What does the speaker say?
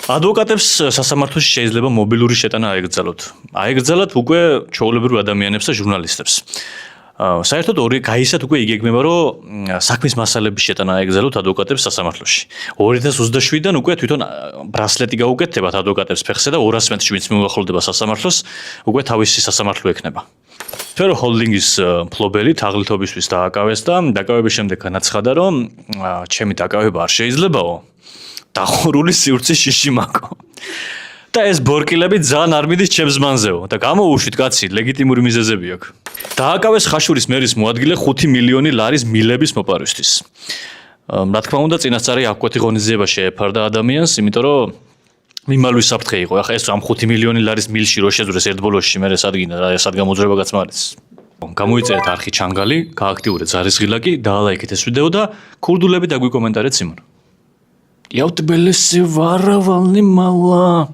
ადვოკატებს სასამართლოში შეიძლება მობილური შეტანა აეგრძალოთ. აეგრძალათ უკვე ჩვეულებრივ ადამიანებს და ჟურნალისტებს. საერთოდ ორი გაისად უკვე იგეგმება, რომ საქმის მასალების შეტანა აეგრძალოთ ადვოკატებს სასამართლოში. 2027-დან უკვე თვითონ ბრასლეტი გაუკეთებათ ადვოკატებს ფეხზე და 200 მეტრში ვინც მიუახლოვდება სასამართლოს, უკვე თავისი სასამართლო ექნება. სფერო ჰოლდინგის მფლობელი თაღლითობისთვის დააკავეს და დაკავების შემდეგ განაცხადა, რომ ჩემი დაკავება არ შეიძლებაო. დახურული სივრცის შიში მაკო. და ეს ბორკილები ძალიან არ მიდის ჩემს მანზეო და გამოუშვით კაცი, ლეგიტიმური მიზეზები აქვს. დააკავეს ხაშურის მერის მოადგილე 5 მილიონი ლარის მილების მოპარვისთვის. რა თქმა უნდა, წინასწარი აღკვეთი ღონისძიება შეეფარდა ადამიანს, იმიტომ რომ მიმალვის საფრთხე იყო. ახლა ეს ამ 5 მილიონი ლარის მილში რო შეძვრეს ერთბოლოში, მე სადგინა რა სადგა მოძრება გაცმარეს. გამოიწერეთ არხი ჩანგალი, გააქტიურეთ ზარისღილაკი, დაალაიქეთ ეს ვიდეო და ქურდულები დაგვიკომენტარეთ სიმონ. Yautbelesi varavalni mala.